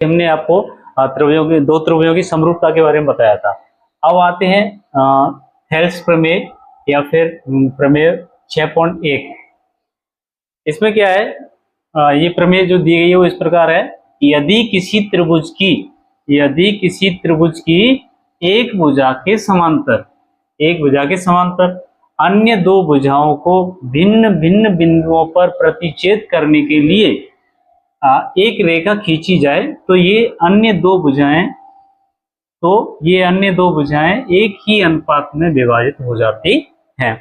हमने आपको त्रिभुजों की दो त्रिभुजों की समरूपता के बारे में बताया था। अब आते हैं थेल्स प्रमेय या फिर प्रमेय 6.1। इसमें क्या है, ये प्रमेय जो दी गई है वो इस प्रकार है, यदि किसी त्रिभुज की एक भुजा के समांतर अन्य दो भुजाओं को भिन्न भिन्न बिंदुओं पर प्रतिच्छेद करने के लिए एक रेखा खींची जाए तो ये अन्य दो भुजाएं एक ही अनुपात में विभाजित हो जाती हैं।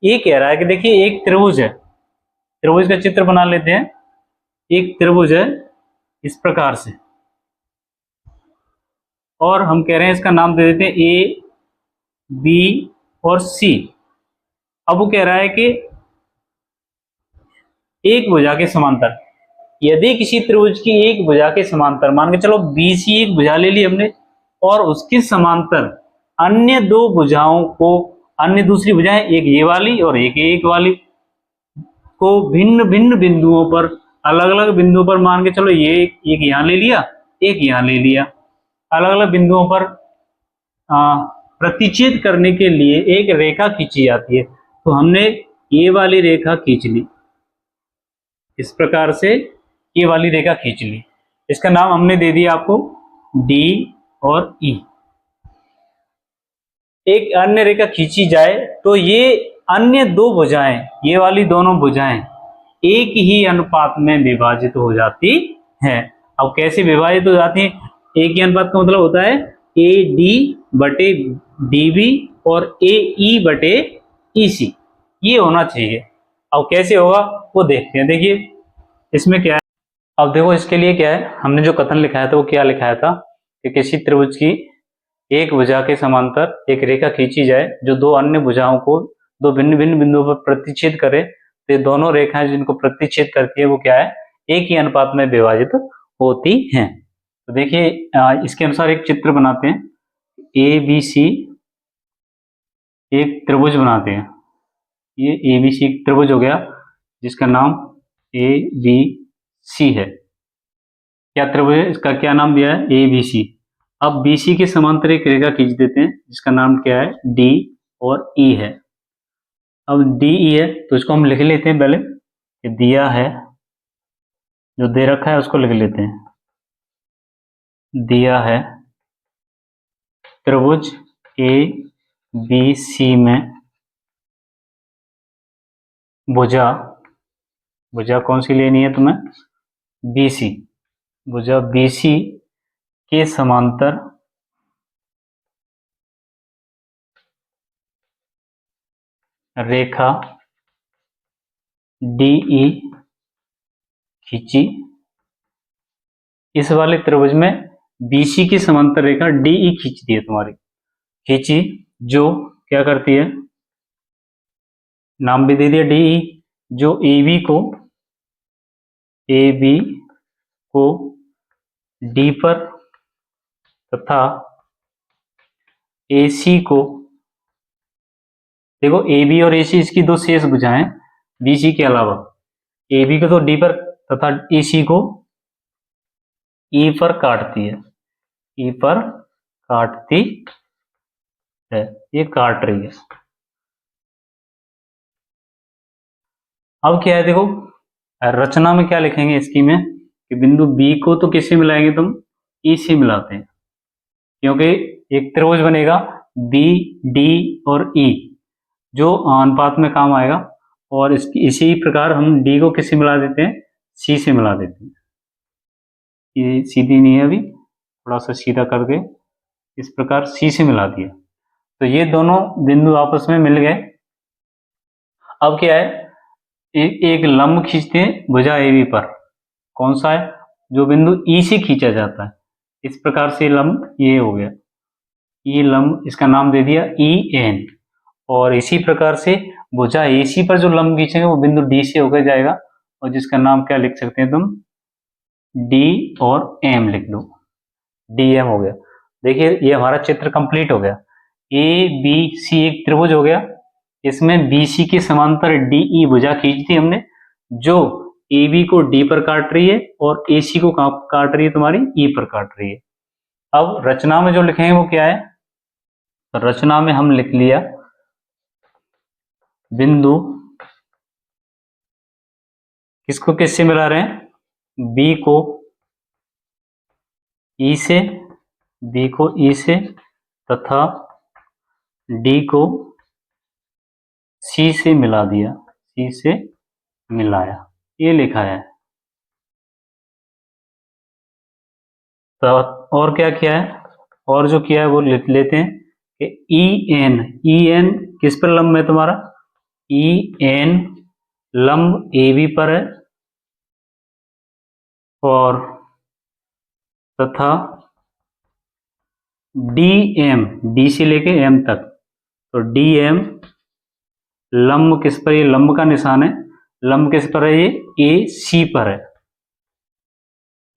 ये कह रहा है कि देखिए एक त्रिभुज है, त्रिभुज का चित्र बना लेते हैं। एक त्रिभुज है इस प्रकार से, और हम कह रहे हैं इसका नाम दे देते हैं ए, बी और सी। अब वो कह रहा है कि एक भुजा के समांतर, यदि किसी त्रिभुज की एक भुजा के समांतर, मान के चलो BC एक भुजा ले ली हमने, और उसके समांतर अन्य दो भुजाओं को, अन्य दूसरी भुजाएं एक ये वाली और एक वाली को भिन्न भिन्न बिंदुओं पर, अलग अलग बिंदुओं पर, मान के चलो ये एक यहां ले लिया, एक यहां ले लिया, अलग अलग बिंदुओं पर प्रतिच्छेद करने के लिए एक रेखा खींची जाती है। तो हमने ये वाली रेखा खींच ली, इस प्रकार से ये वाली रेखा खींच ली। इसका नाम हमने दे दिया आपको D और E। एक अन्य रेखा खींची जाए तो ये अन्य दो भुजाएं, ये वाली दोनों भुजाएं एक ही अनुपात में विभाजित हो जाती हैं। अब कैसे विभाजित हो जाती हैं? एक ही अनुपात का मतलब होता है AD बटे DB और AE बटे EC, ये होना चाहिए। अब कैसे होगा वो देखते हैं। देखिए इसमें क्या है, अब देखो इसके लिए क्या है, हमने जो कथन लिखाया था वो क्या लिखाया था कि किसी त्रिभुज की एक भुजा के समांतर एक रेखा खींची जाए जो दो अन्य भुजाओं को दो भिन्न भिन्न बिंदुओं पर प्रतिच्छेद करे, तो ये दोनों रेखाएं जिनको प्रतिच्छेद करती है वो क्या है, एक ही अनुपात में विभाजित होती हैं। तो देखिए इसके अनुसार एक चित्र बनाते हैं। ABC एक त्रिभुज बनाते हैं। ये ABC एक त्रिभुज हो गया जिसका नाम ABC है। क्या त्रिभुज है, इसका क्या नाम दिया है, ABC। अब BC के समांतर एक रेखा खींच देते हैं जिसका नाम क्या है, D और E है। अब DE है तो इसको हम लिख लेते हैं पहले, कि दिया है, जो दे रखा है उसको लिख लेते हैं। दिया है त्रिभुज ABC में भुजा कौन सी लेनी है तुम्हें, BC। भुजा BC के समांतर रेखा DE खींची। इस वाले त्रिभुज में BC की समांतर रेखा DE खींच दी है तुम्हारी, खींची, जो क्या करती है, नाम भी दे दिया DE, जो AB को D पर तथा AC को, देखो AB और AC इसकी दो शेष भुजाएं BC के अलावा, AB को तो D पर तथा AC को E पर काटती है, E पर काटती है, ये काट रही है। अब क्या है, देखो रचना में क्या लिखेंगे इसकी में, कि बिंदु B को तो किससे मिलाएंगे तुम, E से मिलाते हैं, क्योंकि एक त्रिभुज बनेगा B, D और E जो अनुपात में काम आएगा, और इसी प्रकार हम D को किससे मिला देते हैं, C से मिला देते हैं। ये सीधी नहीं है, अभी थोड़ा सा सीधा करके इस प्रकार C से मिला दिया, तो ये दोनों बिंदु आपस में मिल गए। अब क्या है, एक लंब खींचते हैं भुजा AB पर, कौन सा है, जो बिंदु E से खींचा जाता है। इस प्रकार से लंब ये हो गया, ये लंब, इसका नाम दे दिया EN। और इसी प्रकार से भुजा AC पर जो लंब खींचेंगे वो बिंदु D से होकर जाएगा, और जिसका नाम क्या लिख सकते हैं तुम, D और M लिख दो, DM हो गया। देखिए ये हमारा चित्र कंप्लीट हो गया। ABC एक त्रिभुज हो गया, इसमें BC के समांतर DE भुजा खींच दी हमने, जो ए बी को डी पर काट रही है और ए सी को कहाँ काट रही है, तुम्हारी ई पर काट रही है। अब रचना में जो लिखेंगे वो क्या है, तो रचना में हम लिख लिया बिंदु किसको किससे मिला रहे हैं, बी को ई से, बी को ई से तथा डी को सी से मिला दिया, सी से मिलाया, ये लिखा है। तो और क्या किया है, और जो किया है वो लिख लेते हैं कि ई एन किस पर लंब है तुम्हारा, ई एन लंब ए बी पर है और तथा डी एम, डी से लेके एम तक, तो डी एम लंब किस पर, ये लंब का निशान है, लंब किस पर है, ये ए सी पर है,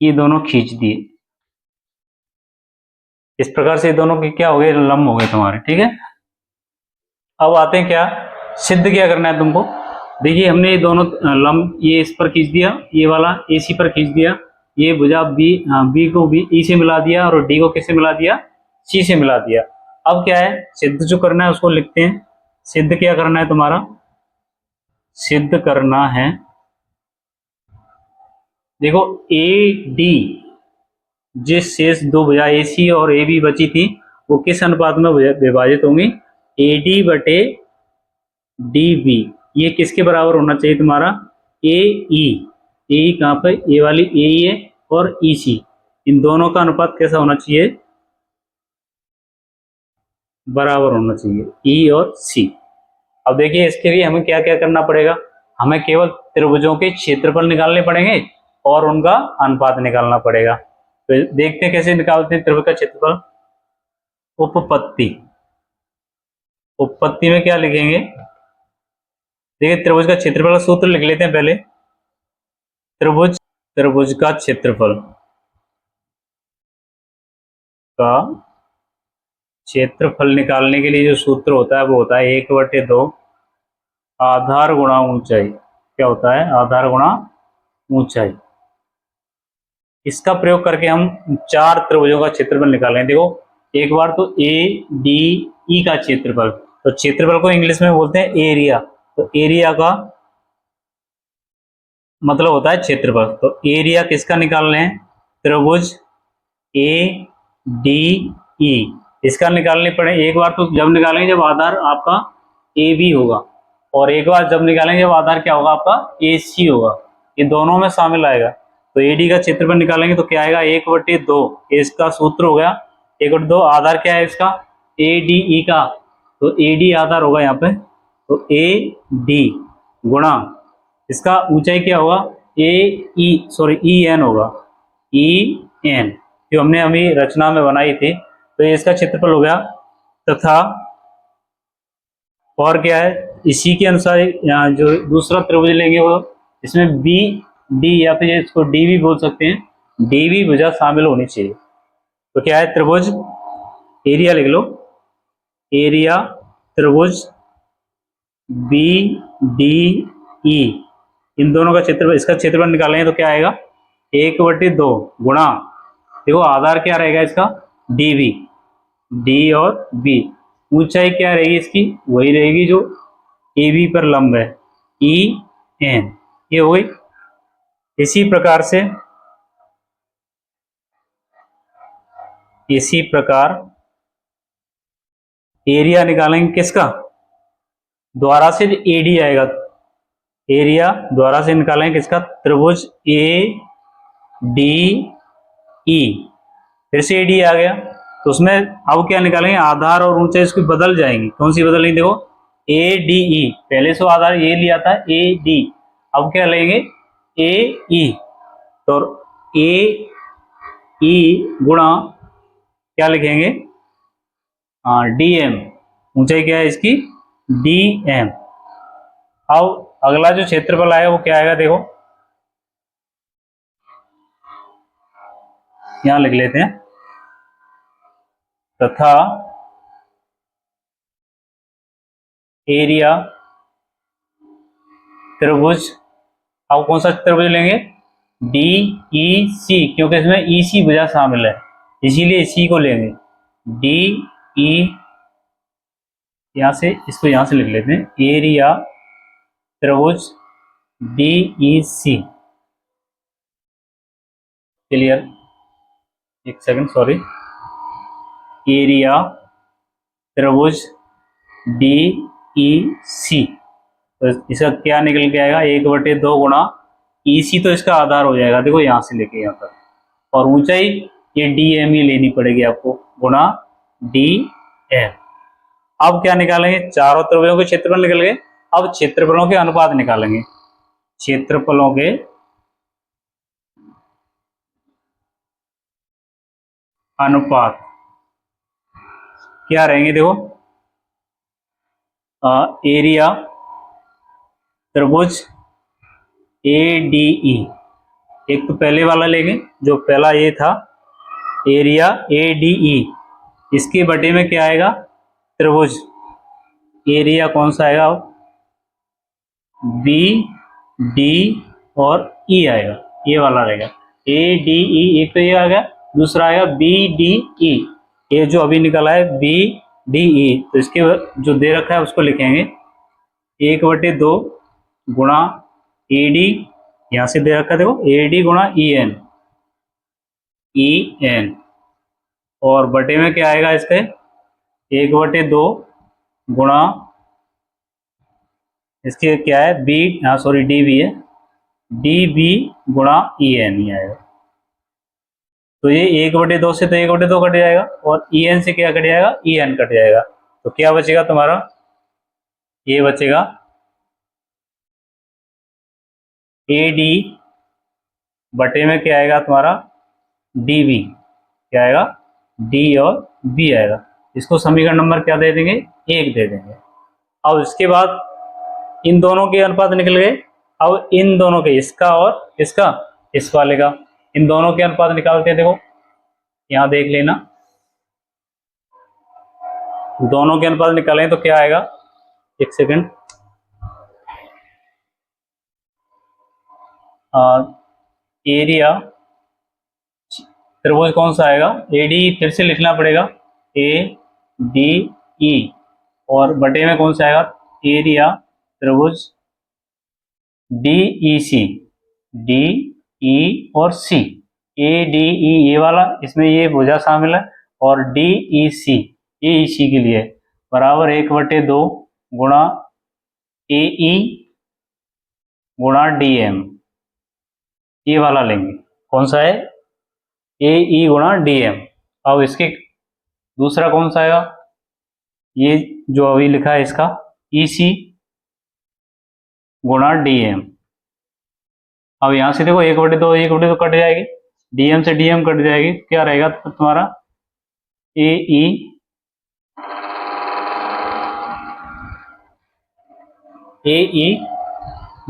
ये दोनों खींच दिए। इस प्रकार से ये दोनों के क्या हो गए, लंब हो गए तुम्हारे, ठीक है। अब आते हैं क्या, सिद्ध क्या करना है तुमको। देखिए हमने ये दोनों लंब, ये इस पर खींच दिया, ये वाला ए सी पर खींच दिया, ये भुजा बी को बी ई से मिला दिया और डी को किससे मिला दिया, सी से मिला दिया। अब क्या है, सिद्ध जो करना है उसको लिखते हैं। सिद्ध क्या करना है तुम्हारा, सिद्ध करना है, देखो ए डी जिस शेष दो भुजा ए सी और ए बी बची थी वो किस अनुपात में विभाजित होंगी, ए डी बटे डी बी, ये किसके बराबर होना चाहिए तुम्हारा, ए ई कहाँ पर, ए वाली ए ई है और ई सी, इन दोनों का अनुपात कैसा होना चाहिए, बराबर होना चाहिए, ई और सी। अब देखिए इसके लिए हमें क्या क्या करना पड़ेगा, हमें केवल त्रिभुजों के क्षेत्रफल निकालने पड़ेंगे और उनका अनुपात निकालना पड़ेगा। तो देखते हैं कैसे निकालते हैं त्रिभुज का क्षेत्रफल। उपपत्ति, उपपत्ति में क्या लिखेंगे, देखिए त्रिभुज का क्षेत्रफल का सूत्र लिख लेते हैं पहले। त्रिभुज, त्रिभुज का क्षेत्रफल का क्षेत्रफल निकालने के लिए जो सूत्र होता है वो होता है 1/2 आधार गुणा ऊंचाई। क्या होता है, आधार गुणा ऊंचाई। इसका प्रयोग करके हम 4 त्रिभुजों का क्षेत्रफल निकालेंगे। देखो एक बार तो ए डी ई का क्षेत्रफल, तो क्षेत्रफल को इंग्लिश में बोलते हैं एरिया, तो एरिया का मतलब होता है क्षेत्रफल। तो एरिया किसका निकाल रहे हैं, त्रिभुज ए डी ई, इसका निकालने पड़े। एक बार तो जब निकालेंगे जब आधार आपका ए बी होगा, और एक बार जब निकालेंगे जब आधार क्या होगा आपका ए सी होगा, ये दोनों में शामिल आएगा। तो ए डी का क्षेत्रफल निकालेंगे तो क्या आएगा, 1/2, इसका सूत्र हो गया 1/2। आधार क्या है इसका, ए डी ई का, तो ए डी आधार होगा यहाँ पे, तो ए डी गुणा इसका ऊंचाई क्या होगा, ए ई सॉरी ई एन होगा, ई एन जो हमने अभी रचना में बनाई थी, तो ये इसका क्षेत्रफल हो गया। तथा और क्या है, इसी के अनुसार यहाँ जो दूसरा त्रिभुज लेंगे वो इसमें बी डी या फिर इसको डी भी बोल सकते हैं, डी भी भुजा शामिल होनी चाहिए। तो क्या है, त्रिभुज एरिया लिख लो, एरिया त्रिभुज बी डी ई, इन दोनों का क्षेत्रफल, इसका क्षेत्रफल निकालेंगे तो क्या आएगा, 1/2 गुणा, देखो आधार क्या रहेगा इसका डी बी, डी और बी, ऊंचाई क्या रहेगी इसकी, वही रहेगी जो ए बी पर लंब है, ई एन, ये हो गई। इसी प्रकार से, इसी प्रकार एरिया निकालेंगे किसका, द्वारा से ए डी आएगा, एरिया द्वारा से निकालेंगे किसका, त्रिभुज ए डी ई, फिर से ए डी आ गया, तो उसमें अब क्या निकालेंगे, आधार और ऊंचाई इसकी बदल जाएंगी। कौन सी बदलेंगी, देखो ए डी ई, पहले से आधार ये लिया था ए डी, अब क्या लेंगे ए ई, तो ए ई गुणा क्या लिखेंगे, डी एम, ऊंचाई क्या है इसकी डी एम। अब अगला जो क्षेत्रफल आएगा वो क्या आएगा, देखो यहां लिख लेते हैं, तथा एरिया त्रिभुज अब कौन सा त्रिभुज लेंगे? डी ई सी, क्योंकि इसमें ई सी भुजा शामिल है, इसीलिए इसी को लेंगे। डी ई, यहां से इसको यहां से लिख लेते हैं, एरिया त्रिभुज डी ई सी। क्लियर? एक सेकंड, सॉरी। एरिया त्रिभुज डी ई सी, तो इसका क्या निकल के आएगा? 1/2 गुणा ई सी, तो इसका आधार हो जाएगा, देखो यहां से लेके यहां तक, और ऊंचाई ये डी एम ही लेनी पड़ेगी आपको, गुणा डी एम। अब क्या निकालेंगे? चारों त्रिभुजों के क्षेत्रफल निकल गए। अब क्षेत्रफलों के अनुपात निकालेंगे। क्षेत्रफलों के अनुपात क्या रहेंगे? देखो, एरिया त्रिभुज ए डी ई, एक तो पहले वाला लेंगे, जो पहला ये था एरिया ए डी ई, इसके बटे में क्या आएगा? त्रिभुज एरिया कौन सा आएगा? बी डी और ई आएगा, ये वाला रहेगा। ए डी ई, एक तो ये आ गया, दूसरा आएगा बी डी ई, ये जो अभी निकला है बी डी ई, तो इसके जो दे रखा है उसको लिखेंगे 1/2 गुणा ए डी, यहां से दे रखा है देखो, ए डी गुणा ई एन, और बटे में क्या आएगा इसके? 1/2 गुणा, इसके क्या है? बी, हाँ सॉरी डी बी है, डी बी गुणा ई एन ही आएगा। तो ये 1/2 से तो 1/2 कट जाएगा, और ई एन से क्या कट जाएगा? ई एन कट जाएगा। तो क्या बचेगा तुम्हारा? ये बचेगा ए डी बटे में क्या आएगा तुम्हारा? डी बी, क्या आएगा? डी और बी आएगा। इसको समीकरण नंबर क्या दे देंगे? 1 दे देंगे। अब इसके बाद इन दोनों के अनुपात निकल गए। अब इन दोनों के, इसका और इसका, इस वाले का, इन दोनों के अनुपात निकालते हैं। देखो यहां देख लेना, दोनों के अनुपात निकालें तो क्या आएगा? एक सेकंड, एरिया त्रिभुज कौन सा आएगा? ए डी, फिर से लिखना पड़ेगा, ए डी ई, और बटे में कौन सा आएगा? एरिया त्रिभुज डी ई सी, डी ई और सी, ए डी ई ये वाला, इसमें ये भुजा शामिल है, और डी ई सी ये ई सी के लिए, बराबर 1/2 गुणा ए ई गुणा डी एम, ये वाला लेंगे। कौन सा है? ए ई गुणा डी एम। अब इसके दूसरा कौन सा आएगा? ये जो अभी लिखा है इसका, ई सी गुणा डी एम। अब यहां से देखो 1/2 कट जाएगी, डीएम से डीएम कट जाएगी, क्या रहेगा तुम्हारा? ए ई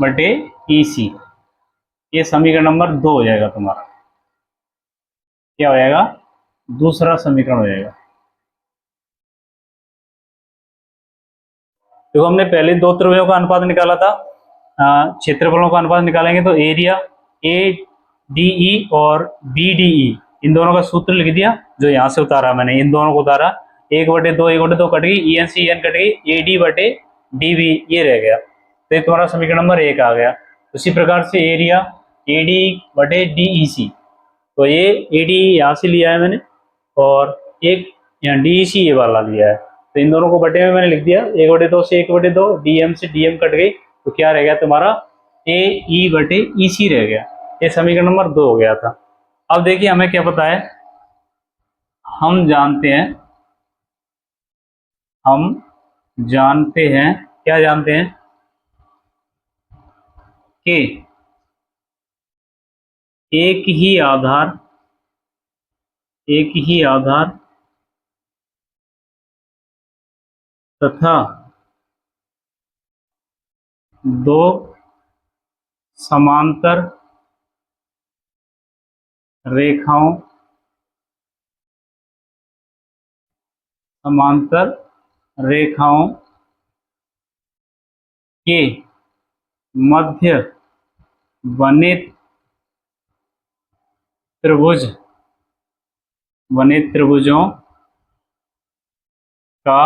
बटे ई सी, ये समीकरण नंबर 2 हो जाएगा तुम्हारा। क्या हो जाएगा? दूसरा समीकरण हो जाएगा। देखो हमने पहले 2 त्रिभुजों का अनुपात निकाला था, क्षेत्रफलों का अनुपात निकालेंगे तो एरिया ए डी ई और बी डी ई, इन दोनों का सूत्र लिख दिया, जो यहाँ से उतारा मैंने, इन दोनों को उतारा, 1/2 कट गई, E N C N cut गई, ए डी बटे डी बी ये रह गया, तो ये तुम्हारा समीकरण नंबर 1 आ गया। उसी प्रकार से एरिया ए डी बटे डी ई सी, तो ये ए डी यहाँ से लिया है मैंने, और एक यहाँ डी ई सी ये वाला लिया है, तो इन दोनों को बटे में मैंने लिख दिया, 1/2 से 1/2, डीएम से डीएम कट गई, तो क्या रह गया तुम्हारा? ए ई बटे ई सी रह गया। ये समीकरण नंबर 2 हो गया था। अब देखिए हमें क्या पता है, हम जानते हैं क्या जानते हैं कि एक ही आधार तथा 2 समांतर रेखाओं के मध्य बने त्रिभुज बने त्रिभुजों का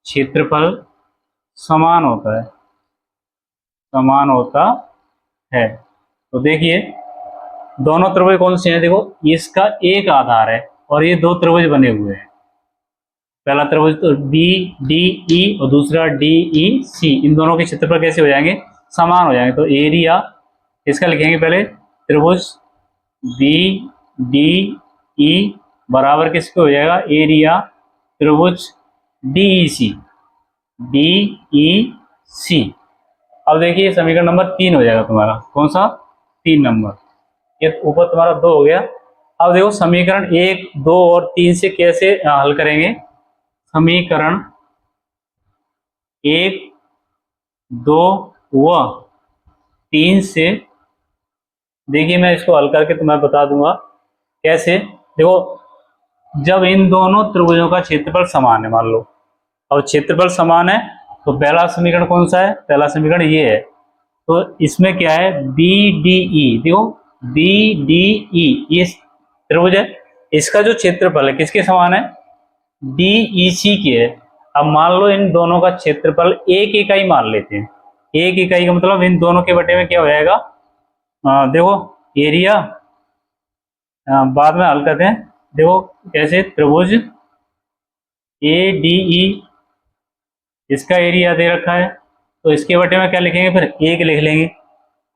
क्षेत्रफल समान होता है, समान होता है। तो देखिए दोनों त्रिभुज कौन से हैं, देखो इसका एक आधार है और ये दो त्रिभुज बने हुए हैं। पहला त्रिभुज तो बी डी ई और दूसरा डी ई सी, इन दोनों के क्षेत्रफल कैसे हो जाएंगे, समान हो जाएंगे। तो एरिया इसका लिखेंगे पहले, त्रिभुज बी डी ई बराबर किसके हो जाएगा, एरिया त्रिभुज डी ई सी, डी ई सी। अब देखिए समीकरण नंबर 3 हो जाएगा तुम्हारा, कौन सा, 3 नंबर, ये ऊपर तुम्हारा 2 हो गया। अब देखो समीकरण 1, 2 और 3 से कैसे हल करेंगे। समीकरण 1, 2 व 3 से देखिए मैं इसको हल करके तुम्हें बता दूंगा कैसे। देखो जब इन दोनों त्रिभुजों का क्षेत्रफल समान है, मान लो और क्षेत्रफल समान है, तो पहला समीकरण कौन सा है, पहला समीकरण ये है। तो इसमें क्या है, बी डी ई, देखो बी डी ई ये त्रिभुज है, इसका जो क्षेत्रफल है किसके समान है, डी ई सी के है। अब मान लो इन दोनों का क्षेत्रफल एक इकाई मान लेते हैं, एक इकाई का मतलब इन दोनों के बटे में क्या हो जाएगा, देखो एरिया, बाद में हल करते हैं। देखो कैसे, त्रिभुज ए डी ई इसका एरिया दे रखा है, तो इसके बटे में क्या लिखेंगे, फिर एक लिख लेंगे।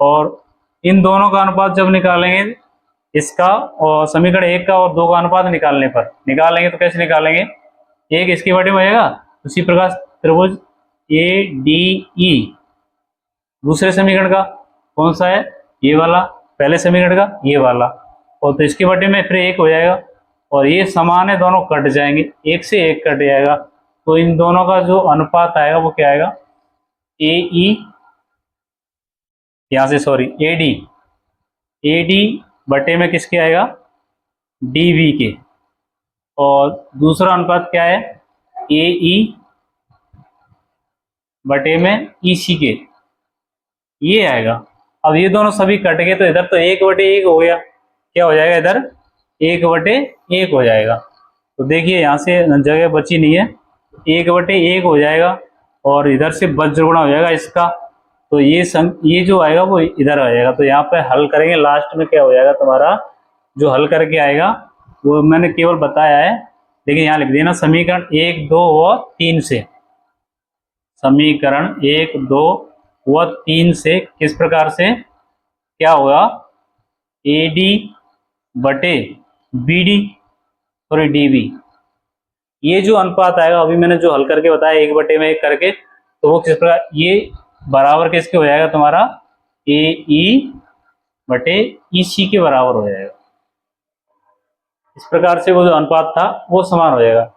और इन दोनों का अनुपात जब निकालेंगे, इसका और समीकरण 1 का और 2 का अनुपात निकालेंगे तो कैसे निकालेंगे, एक इसके बटे में हो जाएगा। उसी प्रकार त्रिभुज ए डी ई दूसरे समीकरण का कौन सा है, ये वाला, पहले समीकरण का ये वाला, और तो इसके बटे में फिर एक हो जाएगा। और ये समान है, दोनों कट जाएंगे, एक से एक कट जाएगा, तो इन दोनों का जो अनुपात आएगा वो क्या आएगा, ए ई, यहाँ से सॉरी ए डी बटे में किसके आएगा, डी वी के, और दूसरा अनुपात क्या है, ए ई बटे में ई सी के, ये आएगा। अब ये दोनों सभी कट गए तो इधर तो 1/1 हो गया, क्या हो जाएगा, इधर 1/1 हो जाएगा। तो देखिए यहाँ से जगह बची नहीं है, 1/1 हो जाएगा और इधर से वज्र गुणा हो जाएगा इसका, तो ये जो आएगा वो इधर आ जाएगा। तो यहाँ पे हल करेंगे, लास्ट में क्या हो जाएगा तुम्हारा, जो हल करके आएगा वो मैंने केवल बताया है, लेकिन यहाँ लिख देना समीकरण 1, 2 और 3 से, समीकरण 1, 2 व 3 से किस प्रकार से क्या होगा, ए डी बटे बी डी और डी बी, ये जो अनुपात आएगा अभी मैंने जो हल करके बताया 1/1 करके, तो वो किस प्रकार, ये बराबर किसके हो जाएगा तुम्हारा, ए ई बटे ई सी के बराबर हो जाएगा। इस प्रकार से वो जो अनुपात था वो समान हो जाएगा।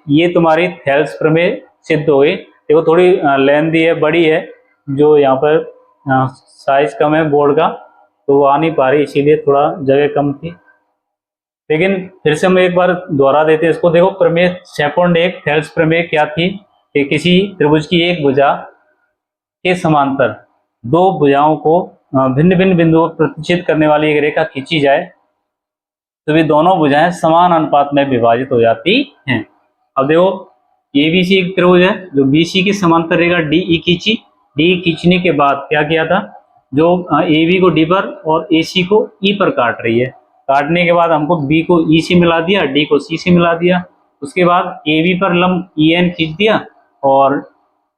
ये तुम्हारी थेल्स प्रमेय सिद्ध हो गई। देखो थोड़ी लेंथी है, बड़ी है, जो यहाँ पर साइज कम है बोर्ड का, तो वो आ नहीं पा रही, इसीलिए थोड़ा जगह कम थी। लेकिन फिर से हम एक बार दोहरा देते हैं इसको। देखो प्रमेय 6.1 थेल्स प्रमेय क्या थी, कि किसी त्रिभुज की एक भुजा के समांतर दो भुजाओं को भिन्न भिन्न बिंदुओं पर प्रतिच्छेद करने वाली एक रेखा खींची जाए तो वे दोनों भुजाएं समान अनुपात में विभाजित हो जाती हैं। अब देखो एबीसी एक त्रिभुज है, जो बीसी की समांतर रेखा डीई खींची, डी खींचने के बाद क्या किया था, जो ए बी को डी पर और ए सी को ई पर काट रही है, काटने के बाद हमको बी को ई से मिला दिया, डी को सी से मिला दिया, उसके बाद ए बी पर लंब ई एन खींच दिया और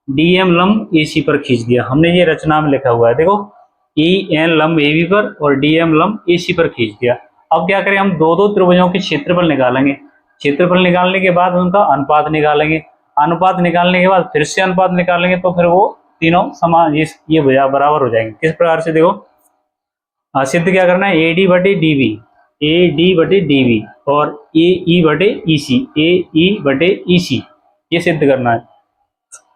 डी एम लंब ए सी पर खींच दिया। हमने ये रचना में लिखा हुआ है, देखो ई एन लंब ए बी पर और डी एम लंब ए सी पर खींच दिया। अब क्या करें, हम दो दो त्रिभुजों के क्षेत्रफल निकालेंगे, क्षेत्रफल निकालने के बाद उनका अनुपात निकालेंगे, अनुपात निकालने के बाद फिर से अनुपात निकालेंगे, तो फिर वो तीनों समान ये भुजा बराबर हो जाएंगे। किस प्रकार से, देखो सिद्ध क्या करना है, ए डी बटे डी बी, ए डी बटे डी बी और ए ई बटे ई सी, ए ई बटे ई सी, ये सिद्ध करना है।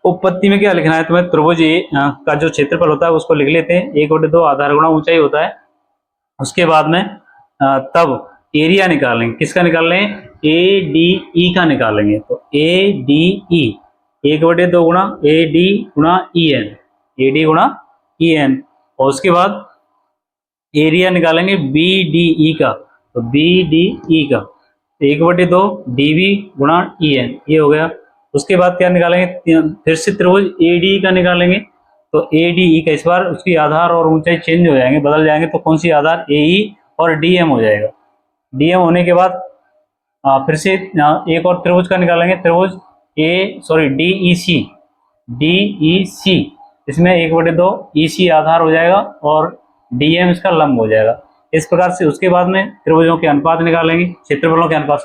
उपपत्ति में क्या लिखना है तुम्हें, त्रिभुज ए का जो क्षेत्रफल होता है उसको लिख लेते हैं, 1/2 आधार गुणा ऊंचाई होता है। उसके बाद में तब एरिया निकालेंगे, किसका निकालेंगे, ए डी ई का निकालेंगे। तो ए डी ई 1/2 गुणा ए डी गुणा ई एन, ए डी गुणा ई एन, और उसके बाद एरिया निकालेंगे बी डी ई का, तो बी डी ई का 1/2 डी वी गुणा ई एन, ये हो गया। उसके बाद क्या निकालेंगे, फिर से त्रिभुज ए डी का निकालेंगे, तो ए डी ई का इस बार उसकी आधार और ऊंचाई चेंज हो जाएंगे, बदल जाएंगे, तो कौन सी आधार, ए ई और डी एम हो जाएगा। डी एम होने के बाद फिर से एक और त्रिभुज का निकालेंगे, त्रिभुज डी ई सी, डी ई सी, इसमें 1/2 ई सी आधार हो जाएगा और डी एम इसका लंब हो जाएगा। इस प्रकार से उसके बाद में त्रिभुजों के अनुपात निकालेंगे, क्षेत्रफलों के अनुपात,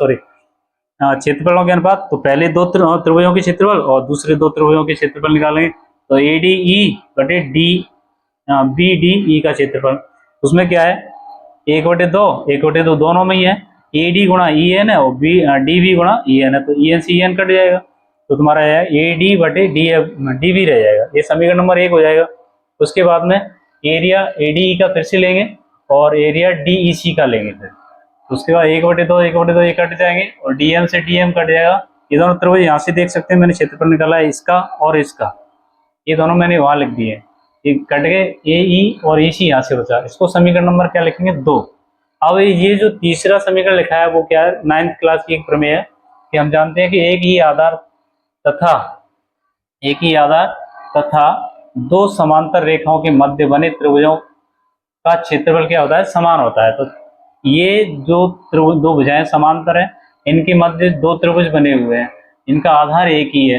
क्षेत्रफलों के अनुपात। तो पहले दो त्रिभुजों के क्षेत्रफल और दूसरे दो त्रिभुजों के क्षेत्रफल निकालेंगे, तो ए डी ई बटे डी बी डी ई का क्षेत्रफल, उसमें क्या है 1/2 दोनों में ही है, ए डी गुणा ई एन है और डी बी गुणा ई एन है, तो ई एन से ई एन कट जाएगा, तो तुम्हारा है ए डी बटे डी बी रह जाएगा, ये समीकरण नंबर 1 हो जाएगा। उसके बाद में एरिया ए डी ई का फिर से लेंगे और एरिया डी ई सी का लेंगे, फिर उसके बाद 1/2 ये कट जाएंगे और डी एम से डी एम कट जाएगा। ये दोनों त्रिभुज यहाँ से देख सकते हैं, मैंने क्षेत्रफल निकाला है इसका और इसका, ये दोनों मैंने वहां लिख दिए, ये कट गए, ए ई और ई सी यहाँ से बचा, इसको समीकरण नंबर क्या लिखेंगे 2। अब ये जो तीसरा समीकरण लिखा है वो क्या है, 9th क्लास की एक प्रमेय है कि हम जानते हैं कि एक ही आधार तथा दो समांतर रेखाओं के मध्य बने त्रिभुजों का क्षेत्रफल क्या होता है, समान होता है। तो ये जो दो भुजाएं समांतर है, इनके मध्य दो त्रिभुज बने हुए हैं, इनका आधार एक ही है,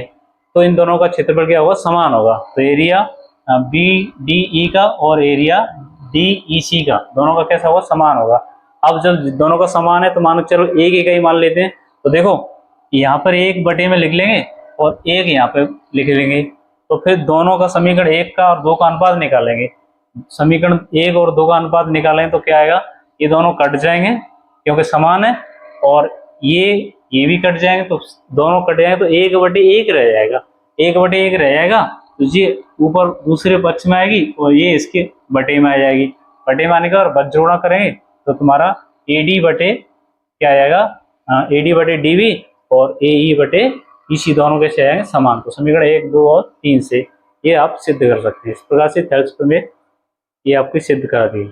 तो इन दोनों का क्षेत्रफल क्या होगा, समान होगा। तो एरिया बी डी ई का और एरिया डी ई सी का दोनों का कैसा होगा, समान होगा। अब जब दोनों का समान है तो मानो चलो एक इकाई मान लेते हैं, तो देखो यहाँ पर 1/2 में लिख लेंगे और 1 यहाँ पे लिख लेंगे, तो फिर दोनों का समीकरण 1 का और 2 का अनुपात निकालेंगे। समीकरण 1 और 2 का अनुपात निकालें तो क्या आएगा, ये दोनों कट जाएंगे क्योंकि समान है, और ये भी कट जाएंगे, तो दोनों कट जाएंगे तो 1/1 रह जाएगा, 1/1 रह जाएगा, तो ये ऊपर दूसरे पक्ष में आएगी और ये इसके बटे में आ जाएगी, बटे में आने का और बच जोड़ा करेंगे तो तुम्हारा ए डी बटे क्या आएगा, ए डी बटे डी वी और ए ई बटे ई सी दोनों कैसे आएंगे, समान। तो समीकरण 1, 2 और 3 से ये आप सिद्ध कर सकते हैं। इस प्रकार से थेल्स प्रमेय ये आपकी सिद्ध करा दी।